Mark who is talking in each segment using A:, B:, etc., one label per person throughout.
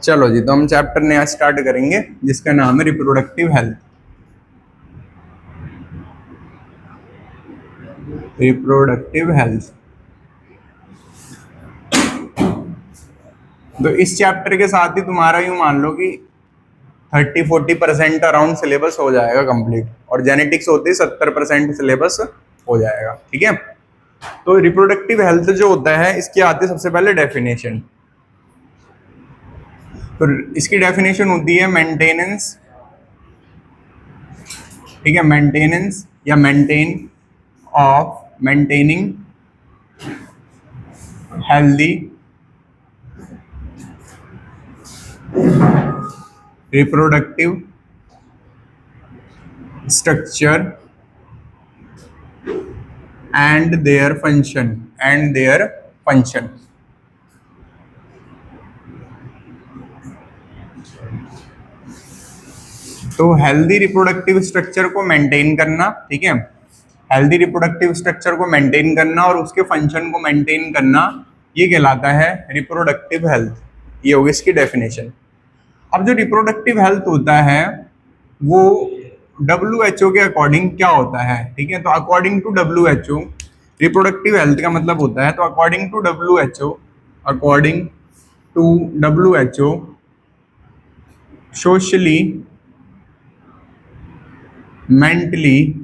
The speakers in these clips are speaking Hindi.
A: चलो जी, तो हम चैप्टर नया स्टार्ट करेंगे जिसका नाम है रिप्रोडक्टिव हेल्थ। Reproductive health. तो इस चैप्टर के साथ ही तुम्हारा यूं मान लो कि 30-40% अराउंड सिलेबस हो जाएगा कंप्लीट, और जेनेटिक्स होती है 70% सिलेबस हो जाएगा। ठीक है, तो रिप्रोडक्टिव हेल्थ जो होता है इसकी आती है सबसे पहले डेफिनेशन। तो इसकी डेफिनेशन होती है मेंटेनेंस, ठीक है, मेंटेनेंस या maintaining healthy reproductive structure and their function. तो हेल्दी रिप्रोडक्टिव स्ट्रक्चर को मेंटेन करना, ठीक है, हेल्दी रिप्रोडक्टिव स्ट्रक्चर को मेंटेन करना और उसके फंक्शन को मेंटेन करना, ये कहलाता है रिप्रोडक्टिव हेल्थ। ये होगी इसकी डेफिनेशन। अब जो रिप्रोडक्टिव हेल्थ होता है वो WHO के अकॉर्डिंग क्या होता है, ठीक है। तो according to WHO reproductive health का मतलब होता है, तो according to WHO socially, mentally,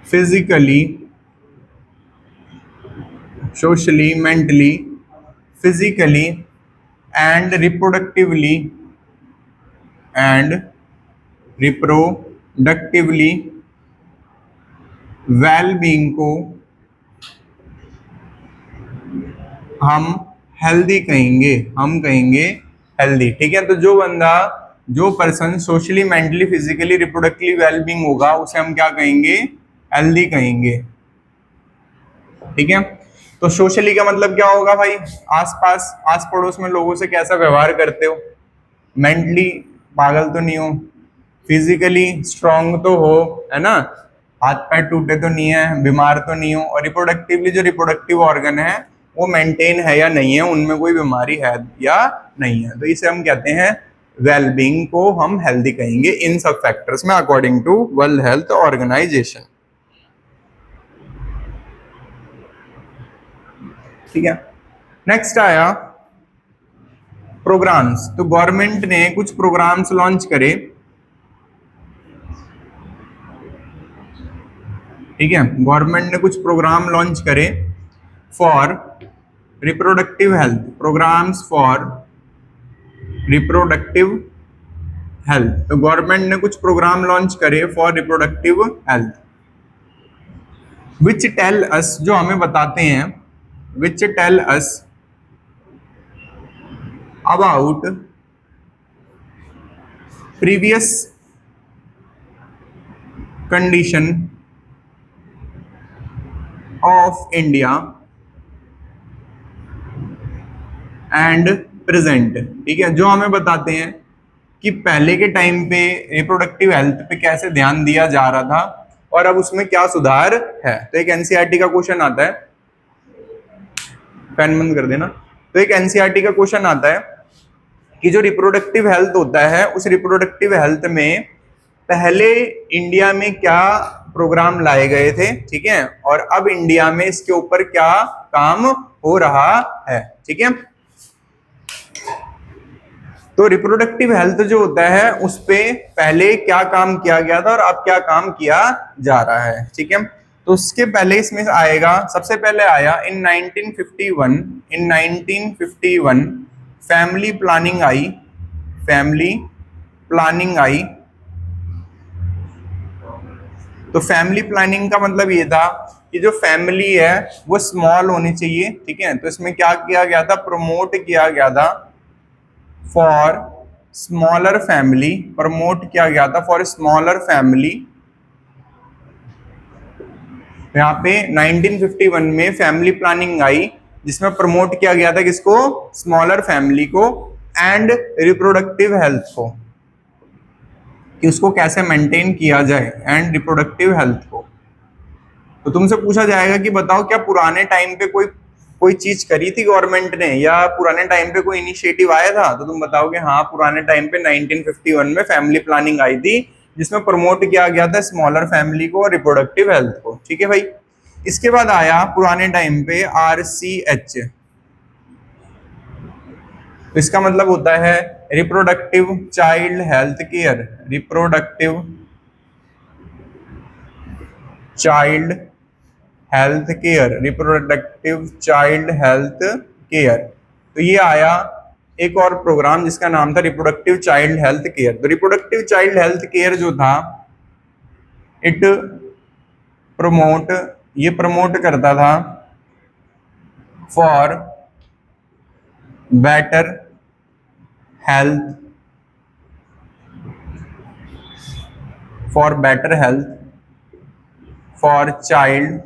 A: physically and reproductively well being को हम हेल्दी कहेंगे, हेल्दी। ठीक है, तो जो person socially, mentally, physically, reproductively well being होगा उसे हम क्या कहेंगे, हेल्दी कहेंगे। ठीक है, तो सोशली का मतलब क्या होगा भाई, आस पड़ोस में लोगों से कैसा व्यवहार करते हो, मेंटली पागल तो नहीं हो, फिजिकली स्ट्रांग तो हो, है ना, हाथ पैर टूटे तो नहीं है, बीमार तो नहीं हो, और रिप्रोडक्टिवली जो रिप्रोडक्टिव ऑर्गन है वो मेंटेन है या नहीं है, उनमें कोई बीमारी है या नहीं है, तो इसे हम कहते हैं वेलबींग को हम हेल्दी कहेंगे इन सब फैक्टर्स में according to world health organisation. ठीक है, नेक्स्ट आया प्रोग्राम्स। तो गवर्नमेंट ने कुछ प्रोग्राम्स लॉन्च करे, ठीक है, गवर्नमेंट ने कुछ प्रोग्राम लॉन्च करे for reproductive health, programs for reproductive health. तो गवर्नमेंट ने कुछ प्रोग्राम लॉन्च करे for reproductive health which tell us, जो हमें बताते हैं, which tell us about previous condition of India and present. ठीक है, जो हमें बताते हैं कि पहले के टाइम पे रिप्रोडक्टिव हेल्थ पे कैसे ध्यान दिया जा रहा था और अब उसमें क्या सुधार है। तो एक एनसीईआरटी का क्वेश्चन आता है, पेन बंद कर देना। तो एक एनसीईआरटी का क्वेश्चन आता है कि जो रिप्रोडक्टिव हेल्थ होता है उस रिप्रोडक्टिव हेल्थ में पहले इंडिया में क्या प्रोग्राम लाए गए थे, ठीक है, और अब इंडिया में इसके ऊपर क्या काम हो रहा है। ठीक है, तो रिप्रोडक्टिव हेल्थ जो होता है उस पे पहले क्या काम किया गया था और अब क्या काम किया जा रहा है। ठीक है, तो उसके पहले इसमें आएगा, सबसे पहले आया इन 1951 फैमिली प्लानिंग आई। तो फैमिली प्लानिंग का मतलब ये था कि जो फैमिली है वो स्मॉल होनी चाहिए। ठीक है, तो इसमें क्या किया गया था, प्रमोट किया गया था फॉर स्मॉलर फैमिली, यहाँ पे 1951 में फैमिली प्लानिंग आई जिसमें प्रमोट किया गया था किसको, स्मॉलर फैमिली को एंड रिप्रोडक्टिव हेल्थ को, कि उसको कैसे मेंटेन किया जाए, एंड रिप्रोडक्टिव हेल्थ को। तो तुमसे पूछा जाएगा कि बताओ क्या पुराने टाइम पे कोई कोई चीज करी थी गवर्नमेंट ने, या पुराने टाइम पे कोई इनिशिएटिव आया था? तो तुम बताओगे हाँ, पुराने टाइम पे 1951 में फैमिली प्लानिंग आई थी, जिसमें प्रमोट किया गया था स्मॉलर फैमिली को और रिप्रोडक्टिव हेल्थ को। ठीक है भाई। इसके बाद आया पुराने टाइम पे RCH। तो इसका मतलब होता है reproductive child health care, reproductive child health care, reproductive child health care. तो ये आया एक और प्रोग्राम जिसका नाम था रिप्रोडक्टिव चाइल्ड हेल्थ केयर। तो रिप्रोडक्टिव चाइल्ड हेल्थ केयर जो था, इट प्रमोट, ये प्रमोट करता था for better health, for better health for child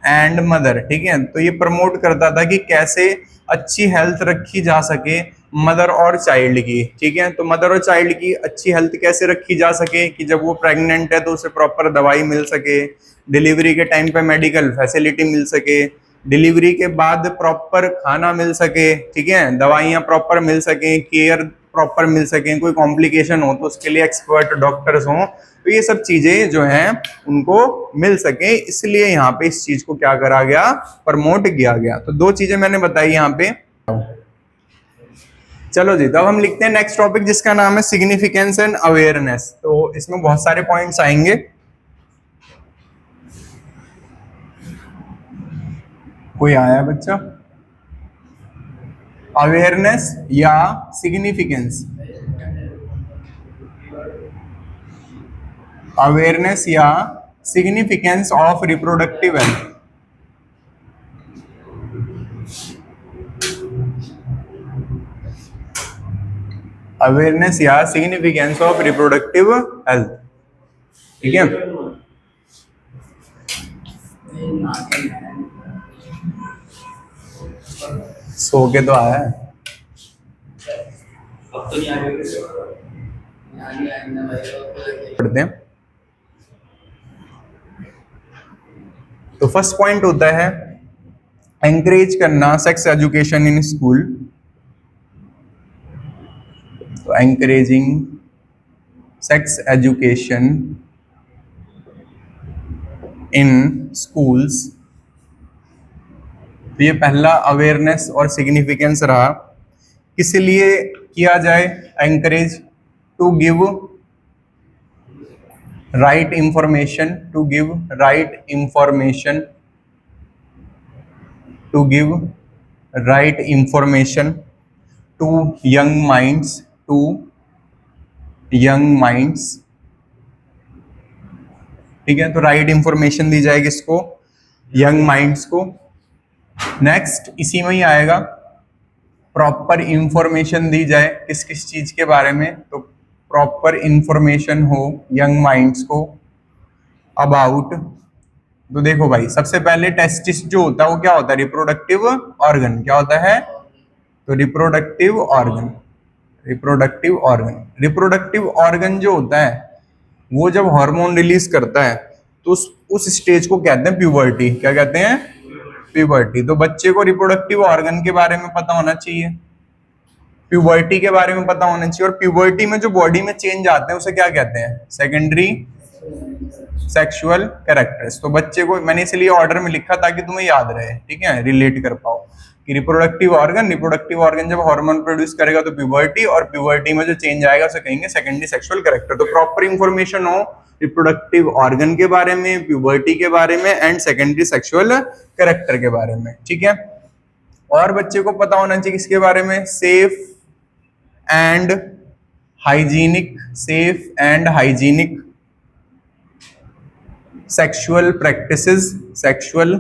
A: and mother. ठीक है। तो ये प्रमोट करता था कि कैसे अच्छी हेल्थ रखी जा सके मदर और चाइल्ड की। ठीक है। तो मदर और चाइल्ड की अच्छी हेल्थ कैसे रखी जा सके कि जब वो प्रेग्नेंट है तो उसे प्रॉपर दवाई मिल सके, डिलीवरी के टाइम पे मेडिकल फैसिलिटी मिल सके, डिलीवरी के बाद प्रॉपर खाना मिल सके, ठीक है, दवाइयाँ प्रॉपर मिल सके, केयर प्रॉपर मिल सके, कोई कॉम्प्लिकेशन हो तो उसके लिए एक्सपर्ट डॉक्टर्स हों, तो ये सब चीजें जो हैं उनको मिल सके। इसलिए यहाँ पे इस चीज को क्या करा गया, प्रमोट किया गया। तो दो चीजें मैंने बताई यहाँ पे। चलो जी, तब हम लिखते हैं नेक्स्ट टॉपिक जिसका नाम है सिग्निफिकेंस एंड अवेयरनेस। तो इसमें बहुत सारे पॉइंट्स आएंगे। कोई आया बच्चा? अवेयरनेस या सिग्निफिकेंस? अवेयरनेस या significance of reproductive health. Awareness या सिग्निफिकेंस ऑफ रिप्रोडक्टिव हेल्थ। ठीक है। सो के तो आया है। पढ़ते हैं। तो फर्स्ट पॉइंट होता है एंकरेज करना सेक्स एजुकेशन इन स्कूल। तो encouraging sex education in schools. तो ये पहला अवेयरनेस और सिग्निफिकेंस रहा। किस लिए किया जाए encourage? To give right information, to give right information, to give right information to young minds, to young minds. ठीक है। तो राइट इंफॉर्मेशन दी जाएगी इसको, यंग माइंड्स को। नेक्स्ट इसी में ही आएगा प्रॉपर इंफॉर्मेशन दी जाए किस किस चीज के बारे में। तो प्रॉपर इंफॉर्मेशन हो यंग माइंड्स को अबाउट। तो देखो भाई, सबसे पहले टेस्टिस जो होता है वो क्या होता है, रिप्रोडक्टिव ऑर्गन। क्या होता है? तो reproductive organ, reproductive organ. Reproductive organ जो होता है वो जब हार्मोन रिलीज करता है तो उस स्टेज को कहते हैं प्यूबर्टी। क्या कहते हैं? प्यूबर्टी। तो बच्चे को रिप्रोडक्टिव ऑर्गन के बारे में पता होना चाहिए, प्यूबर्टी के बारे में पता होना चाहिए, और प्यूबर्टी में जो बॉडी में चेंज आते हैं उसे क्या कहते हैं? Secondary sexual characters. तो बच्चे को मैंने इसलिए ऑर्डर में लिखा ताकि तुम्हें याद रहे, ठीक है, रिलेट कर पाओ कि रिप्रोडक्टिव ऑर्गन जब हार्मोन प्रोड्यूस करेगा तो प्यूबर्टी, और प्यूबर्टी में जो चेंज आएगा उसे कहेंगे सेकेंडरी सेक्सुअल कैरेक्टर। तो प्रॉपर इंफॉर्मेशन हो रिप्रोडक्टिव ऑर्गन के बारे में, प्यूबर्टी के बारे में एंड सेकेंडरी सेक्सुअल कैरेक्टर के बारे में। ठीक है। और बच्चे को पता होना चाहिए किसके बारे में? Safe and hygienic, safe and hygienic sexual practices, sexual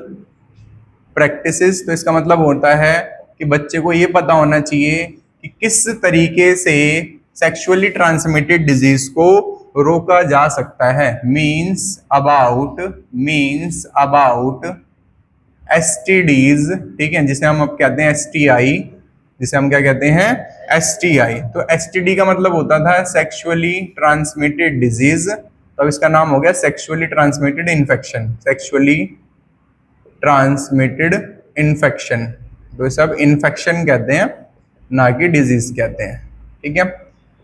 A: practices. तो इसका मतलब होता है कि बच्चे को ये पता होना चाहिए कि किस तरीके से सेक्सुअली ट्रांसमिटेड डिजीज को रोका जा सकता है। Means about STDs. ठीक है, जिसे हम अब कहते हैं एसटीआई, जिसे हम क्या कहते हैं? एसटीआई। तो एसटीडी का मतलब होता था सेक्सुअली ट्रांसमिटेड डिजीज, तो इसका नाम हो गया sexually transmitted infection, sexually transmitted infection, तो सब इन्फेक्शन कहते हैं, ना कि डिजीज कहते हैं, ठीक है।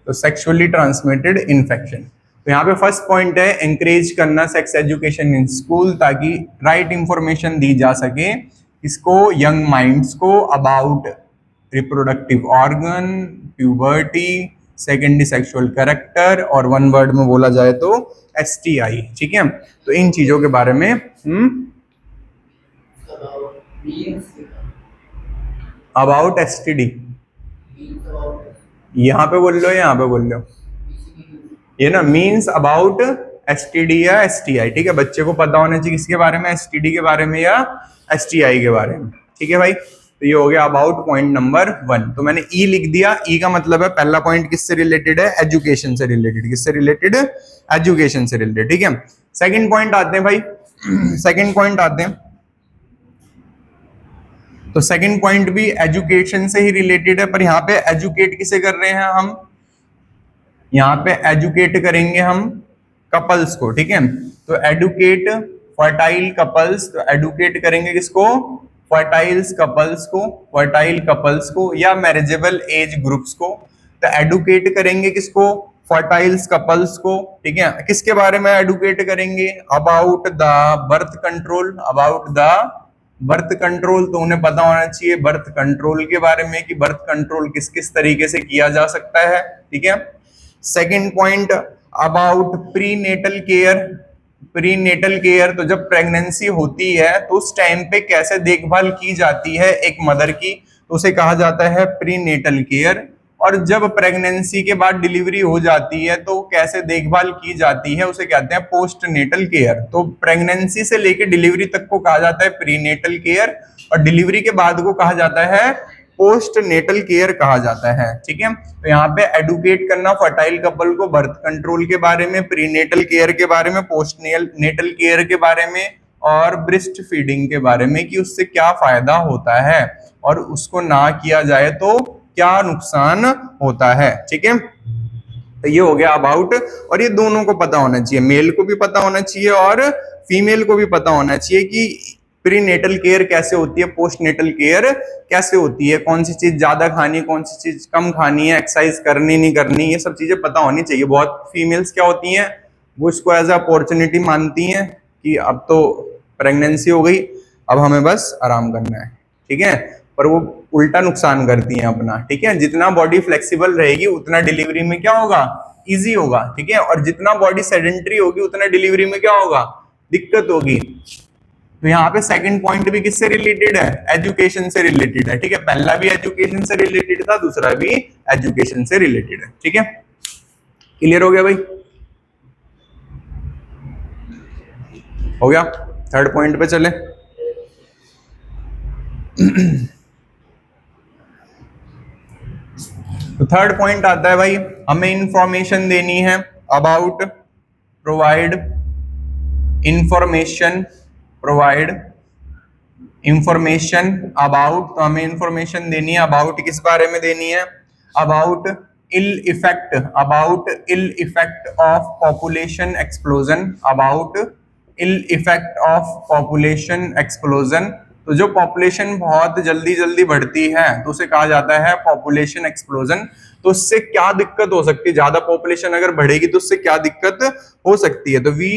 A: तो सेक्सुअली ट्रांसमिटेड इन्फेक्शन। तो यहाँ पे फर्स्ट पॉइंट है एंकरेज करना सेक्स एजुकेशन इन स्कूल, ताकि राइट इंफॉर्मेशन दी जा सके इसको यंग माइंड्स को about reproductive organ, puberty, secondary sexual character, और वन वर्ड में बोला जाए तो STI, ठीक है। तो इन चीजों के बारे में अबाउट STD, यहाँ पे बोल लो, यहाँ पे बोल लो, ये ना मीन्स अबाउट STD या STI, ठीक है। बच्चे को पता होना चाहिए किसके बारे में, STD के बारे में या STI के बारे में, ठीक है भाई। तो ये हो गया अबाउट पॉइंट नंबर 1। तो मैंने ई लिख दिया, ई का मतलब है पहला पॉइंट किससे रिलेटेड है, एजुकेशन से रिलेटेड, किससे रिलेटेड, एजुकेशन से रिलेटेड, ठीक है। सेकंड पॉइंट आते हैं भाई, सेकंड पॉइंट आते हैं। तो सेकंड पॉइंट भी एजुकेशन से ही रिलेटेड है, पर यहाँ पे एजुकेट किसे कर रहे हैं हम, यहाँ पे एजुकेट करेंगे हम कपल्स को, ठीक है। तो एडुकेट फर्टाइल कपल्स, तो एडुकेट करेंगे किसको, फर्टाइल्स कपल्स को, फर्टाइल कपल्स को या मैरिजेबल एज ग्रुप्स को। तो एडुकेट करेंगे किसको, फर्टाइल्स कपल्स को, ठीक है। किसके बारे में एडुकेट करेंगे, about the birth control, about the birth control. तो उन्हें पता होना चाहिए बर्थ कंट्रोल के बारे में कि बर्थ कंट्रोल किस किस तरीके से किया जा सकता है, ठीक है। Second point about prenatal care, prenatal care, तो जब प्रेगनेंसी होती है तो उस टाइम पे कैसे देखभाल की जाती है एक मदर की, तो उसे कहा जाता है प्री नेटल केयर। और जब प्रेगनेंसी के बाद डिलीवरी हो जाती है तो कैसे देखभाल की जाती है उसे कहते हैं पोस्ट नेटल केयर। तो प्रेगनेंसी से लेकर डिलीवरी तक को कहा जाता है प्री नेटल केयर, और डिलीवरी के बाद को कहा जाता है पोस्ट नेटल केयर कहा जाता है, ठीक है। तो यहाँ पे एडुकेट करना फर्टाइल कपल को बर्थ कंट्रोल के बारे में, प्री नेटल केयर के बारे में, पोस्ट नेटल केयर के बारे में, और ब्रेस्ट फीडिंग के बारे में कि उससे क्या फायदा होता है और उसको ना किया जाए तो क्या नुकसान होता है, ठीक है। तो ये हो गया अबाउट, और ये दोनों को पता होना चाहिए, मेल को भी पता होना चाहिए और फीमेल को भी पता होना चाहिए कि प्री नेटल केयर कैसे होती है, पोस्ट नेटल केयर कैसे होती है, कौन सी चीज ज्यादा खानी, कौन सी चीज कम खानी है, एक्सरसाइज करनी नहीं करनी, ये सब चीजें पता होनी चाहिए। बहुत फीमेल्स क्या होती हैं, वो इसको एज अपॉर्चुनिटी मानती हैं कि अब तो प्रेगनेंसी हो गई, अब हमें बस आराम करना है, ठीक है। पर वो उल्टा नुकसान करती हैं अपना, ठीक है। जितना बॉडी फ्लेक्सिबल रहेगी उतना डिलीवरी में क्या होगा, इजी होगा, ठीक है। और जितना बॉडी सेडेंटरी होगी उतना डिलीवरी में क्या होगा, दिक्कत होगी। तो यहाँ पे सेकंड पॉइंट भी किससे रिलेटेड है, एजुकेशन से रिलेटेड है, ठीक है। पहला भी एजुकेशन से रिलेटेड था, दूसरा भी एजुकेशन से रिलेटेड है, ठीक है। क्लियर हो गया भाई, हो गया। थर्ड पॉइंट पे चले। तो थर्ड पॉइंट आता है भाई, हमें इंफॉर्मेशन देनी है about, provide information, provide information about. तो हमें इंफॉर्मेशन देनी है अबाउट, किस बारे में देनी है, about ill effect, about ill effect of population explosion, about ill effect of population explosion. तो जो पॉपुलेशन बहुत जल्दी जल्दी बढ़ती है तो उसे कहा जाता है पॉपुलेशन एक्सप्लोजन। तो उससे क्या दिक्कत हो सकती है, ज्यादा पॉपुलेशन अगर बढ़ेगी तो उससे क्या दिक्कत हो सकती है। तो we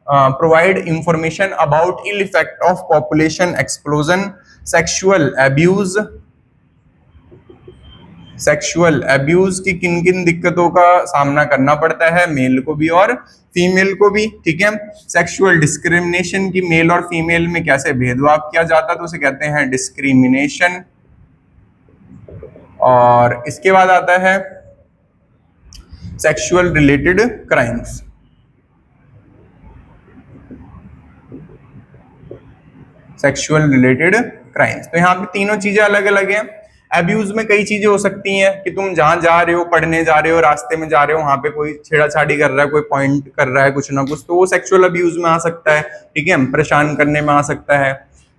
A: provide information about ill effect of population explosion, sexual abuse, sexual abuse की किन किन दिक्कतों का सामना करना पड़ता है मेल को भी और फीमेल को भी, ठीक है। सेक्सुअल डिस्क्रिमिनेशन की मेल और फीमेल में कैसे भेदभाव किया जाता है तो उसे कहते हैं डिस्क्रिमिनेशन। और इसके बाद आता है sexual related crimes, sexual related crimes. तो यहाँ पे तीनों चीजें अलग अलग हैं। एब्यूज में कई चीजें हो सकती हैं कि तुम जहां जा रहे हो, पढ़ने जा रहे हो, रास्ते में जा रहे हो, वहां पे कोई छेड़ाछाड़ी कर रहा है, कोई पॉइंट कर रहा है कुछ ना कुछ, तो वो सेक्सुअल अब्यूज में आ सकता है, ठीक है, परेशान करने में आ सकता है।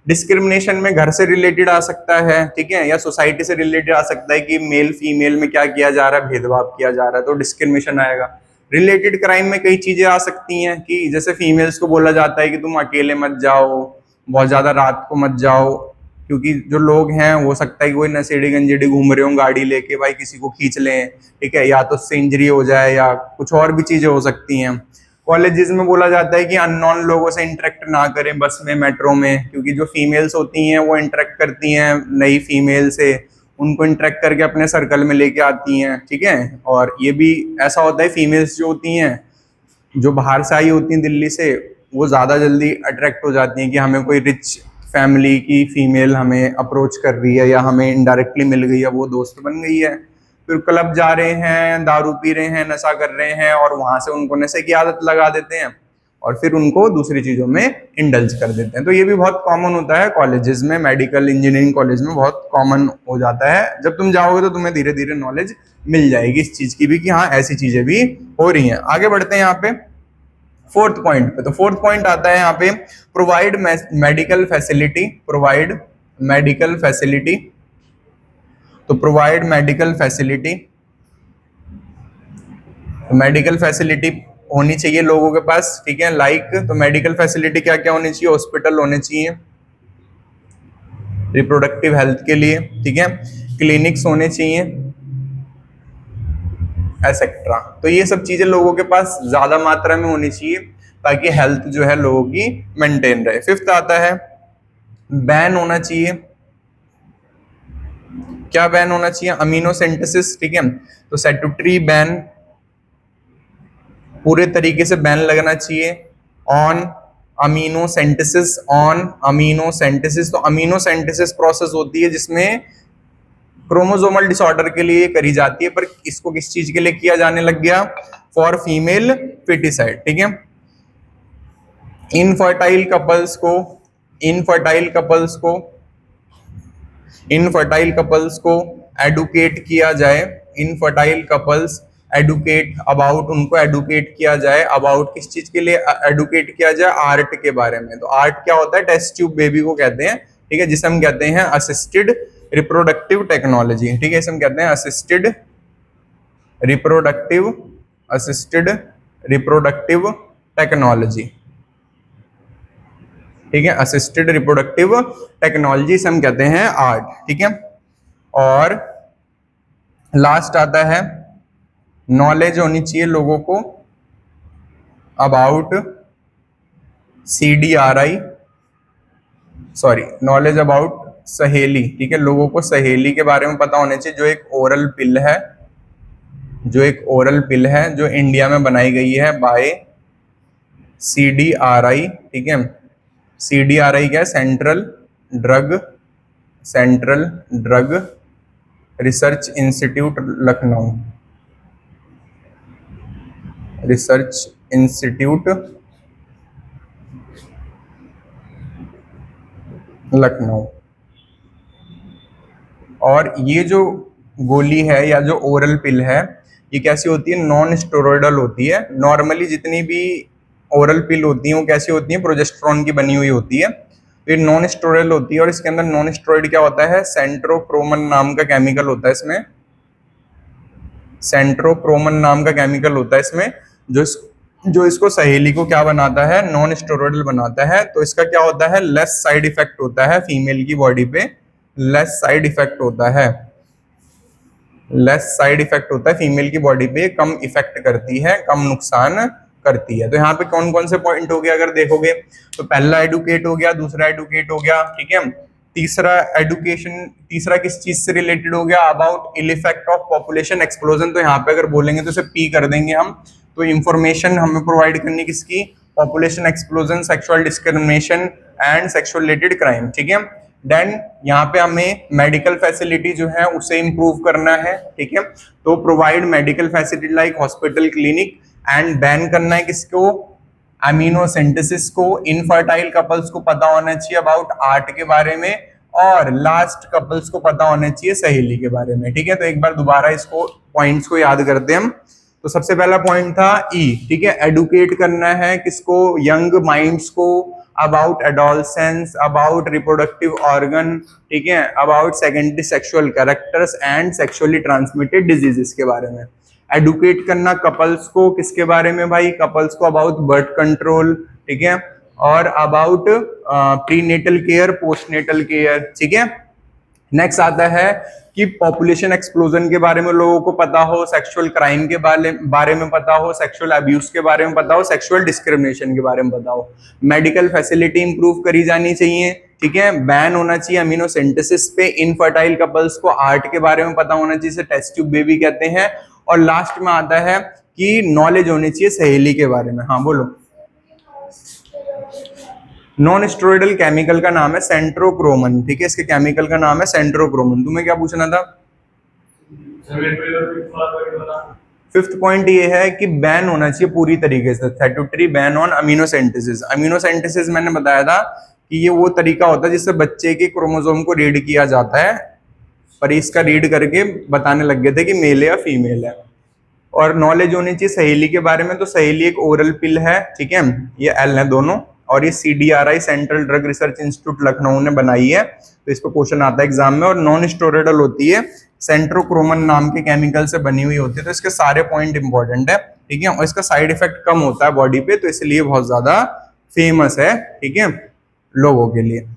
A: डिस्क्रिमिनेशन में घर से रिलेटेड आ सकता है, ठीक है, या सोसाइटी से रिलेटेड आ सकता है कि मेल फीमेल में क्या किया जा रहा है, भेदभाव किया जा रहा है, तो डिस्क्रिमिनेशन आएगा। रिलेटेड क्राइम में कई चीजें आ सकती हैं कि जैसे फीमेल्स को बोला जाता है कि तुम अकेले मत जाओ, बहुत ज्यादा रात को मत जाओ, क्योंकि जो लोग हैं हो सकता है कि कोई नशेड़ी गंजेड़ी घूम रहे हो गाड़ी लेके, भाई किसी को खींच लें, ठीक है, या तो उससे इंजरी हो जाए या कुछ और भी चीजें हो सकती हैं। कॉलेजेस में बोला जाता है कि अननोन लोगों से इंटरेक्ट ना करें बस में, मेट्रो में, क्योंकि जो फीमेल्स होती हैं वो इंटरेक्ट करती हैं नई फीमेल से, उनको इंटरेक्ट करके अपने सर्कल में लेके आती हैं, ठीक है। और ये भी ऐसा होता है, फीमेल्स जो होती हैं जो बाहर से आई होती हैं दिल्ली से, वो ज़्यादा जल्दी अट्रैक्ट हो जाती हैं कि हमें कोई रिच फैमिली की फीमेल हमें अप्रोच कर रही है या हमें इनडायरेक्टली मिल गई है, वो दोस्त बन गई है। फिर क्लब जा रहे हैं, दारू पी रहे हैं, नशा कर रहे हैं और वहां से उनको नशे की आदत लगा देते हैं और फिर उनको दूसरी चीजों में इंडल्ज कर देते हैं। तो ये भी बहुत कॉमन होता है कॉलेजेस में, मेडिकल इंजीनियरिंग कॉलेज में बहुत कॉमन हो जाता है। जब तुम जाओगे तो तुम्हें धीरे धीरे नॉलेज मिल जाएगी इस चीज की भी कि हाँ ऐसी चीजें भी हो रही हैं। आगे बढ़ते हैं यहाँ पे फोर्थ पॉइंट पे। तो फोर्थ पॉइंट आता है यहाँ पे provide medical facility, provide medical facility. तो provide medical facility, medical facility होनी चाहिए लोगों के पास, ठीक है। लाइक तो मेडिकल फैसिलिटी क्या क्या होनी चाहिए, हॉस्पिटल होने चाहिए रिप्रोडक्टिव हेल्थ के लिए, ठीक है, क्लिनिक्स होने चाहिए, एसेट्रा। तो ये सब चीजें लोगों के पास ज्यादा मात्रा में होनी चाहिए ताकि हेल्थ जो है लोगों की मेंटेन रहे। फिफ्थ आता है बैन होना चाहिए। क्या बैन होना चाहिए, अमीनो सिंथेसिस, ठीक है। तो स्टैट्यूटरी बैन, पूरे तरीके से बैन लगना चाहिए on amino synthesis, on amino synthesis. तो अमीनो सिंथेसिस प्रोसेस होती है जिसमें क्रोमोसोमल डिसऑर्डर के लिए करी जाती है, पर इसको किस चीज के लिए किया जाने लग गया, फॉर फीमेल फिटिसाइड, ठीक है। इनफर्टाइल कपल्स को, इनफर्टाइल कपल्स को, इनफर्टाइल कपल्स को एडुकेट किया जाए, इनफर्टाइल कपल्स एडुकेट अबाउट, उनको एडुकेट किया जाए अबाउट, किस चीज के लिए एडुकेट किया जाए, आर्ट के बारे में। तो आर्ट क्या होता है, टेस्ट ट्यूब बेबी को कहते हैं, ठीक है, जिसे हम कहते हैं असिस्टेड रिप्रोडक्टिव टेक्नोलॉजी, ठीक है, इसे हम कहते हैं assisted reproductive, assisted reproductive technology, ठीक है, असिस्टेड रिप्रोडक्टिव टेक्नोलॉजी से हम कहते हैं आर्ट, ठीक है। और लास्ट आता है नॉलेज होनी चाहिए लोगों को about CDRI, sorry knowledge about सहेली, ठीक है, लोगों को सहेली के बारे में पता होना चाहिए, जो एक ओरल पिल है, जो एक ओरल पिल है जो इंडिया में बनाई गई है बाय CDRI, ठीक है। CDRI क्या है, central drug research institute Lucknow, research institute Lucknow. और ये जो गोली है या जो ओरल पिल है ये कैसी होती है, नॉन स्टेरॉयडल होती है। नॉर्मली जितनी भी ओरल पिल होती हैं वो कैसी होती हैं, प्रोजेस्टेरॉन की बनी हुई होती है। फिर नॉन स्टेरॉयडल होती है और इसके अंदर नॉन स्टेरॉयड क्या होता है, सेंट्रोक्रोमन नाम का केमिकल होता है इसमें, सेंट्रोक्रोमन नाम का केमिकल होता है इसमें, जो इसको सहेली को क्या बनाता है, नॉन स्टेरॉयडल बनाता है। तो इसका क्या होता है, लेस साइड इफेक्ट होता है फीमेल की बॉडी पे, लेस साइड इफेक्ट होता है, लेस साइड इफेक्ट होता है फीमेल की बॉडी पे, कम इफेक्ट करती है, कम नुकसान करती है। तो यहाँ पे कौन कौन से पॉइंट हो गए अगर देखोगे तो पहला एडुकेट हो गया, दूसरा एडुकेट हो गया, ठीक है, तीसरा एडुकेशन, तीसरा किस चीज से रिलेटेड हो गया, about ill effect of population explosion. तो यहाँ पे अगर बोलेंगे तो इसे पी कर देंगे हम। तो इंफॉर्मेशन हमें प्रोवाइड करनी किसकी, population explosion, sexual discrimination and sexual related crime, ठीक है। देन यहाँ पे हमें मेडिकल फैसिलिटी जो है उसे इंप्रूव करना है, ठीक है। तो provide medical facility like hospital, clinic, and ban करना है किसको, अमीनो सिंथेसिस को। इनफर्टाइल कपल्स को पता होना चाहिए अबाउट आर्ट के बारे में, और लास्ट कपल्स को पता होना चाहिए सहेली के बारे में, ठीक है। तो एक बार दोबारा इसको पॉइंट्स को याद करते हैं हम। तो सबसे पहला पॉइंट था ई, ठीक है, एडुकेट करना है किसको, यंग माइंड्स को about adolescence, about reproductive organ, ठीक है, about secondary sexual characters and sexually transmitted diseases के बारे में। एडुकेट करना कपल्स को किसके बारे में भाई, कपल्स को अबाउट बर्थ कंट्रोल, ठीक है, और about prenatal care, postnatal care, ठीक है। नेक्स्ट आता है कि पॉपुलेशन एक्सप्लोजन के बारे में लोगों को पता हो, सेक्सुअल क्राइम के बारे में पता हो, सेक्सुअल अब्यूज के बारे में पता हो, सेक्सुअल डिस्क्रिमिनेशन के बारे में पता हो, मेडिकल फैसिलिटी इंप्रूव करी जानी चाहिए, ठीक है। बैन होना चाहिए अमीनोसिंथेसिस पे, इनफर्टाइल कपल्स को आर्ट के बारे में पता होना चाहिए, इसे टेस्ट ट्यूब बेबी कहते हैं। और लास्ट में आता है कि नॉलेज होनी चाहिए सहेली के बारे में। हाँ बोलो। नॉन स्टेरॉइडल केमिकल का नाम है सेंट्रोक्रोमन, ठीक है, इसके केमिकल का नाम है सेंट्रोक्रोमन। तुम्हें क्या पूछना था? फिफ्थ पॉइंट ये है कि बैन होना चाहिए पूरी तरीके से, स्टैट्यूटरी बैन ऑन अमीनोसेंटेसिस। अमीनोसेंटेसिस मैंने बताया था कि ये वो तरीका होता है जिससे बच्चे के क्रोमोसोम को रीड किया जाता है, पर इसका रीड करके बताने लग गए थे कि मेल है या फीमेल है। और नॉलेज होनी चाहिए सहेली के बारे में, तो सहेली एक ओरल पिल है, ठीक है, ये एल है दोनों, और ये CDRI central drug research institute Lucknow ने बनाई है, तो इस पर क्वेश्चन आता है एग्जाम में। और नॉन स्टेरॉइडल होती है, सेंट्रोक्रोमन नाम के केमिकल से बनी हुई होती है, तो इसके सारे पॉइंट इंपॉर्टेंट है, ठीक है। और इसका साइड इफेक्ट कम होता है बॉडी पे, तो इसलिए बहुत ज्यादा फेमस है, ठीक है, लोगों के लिए।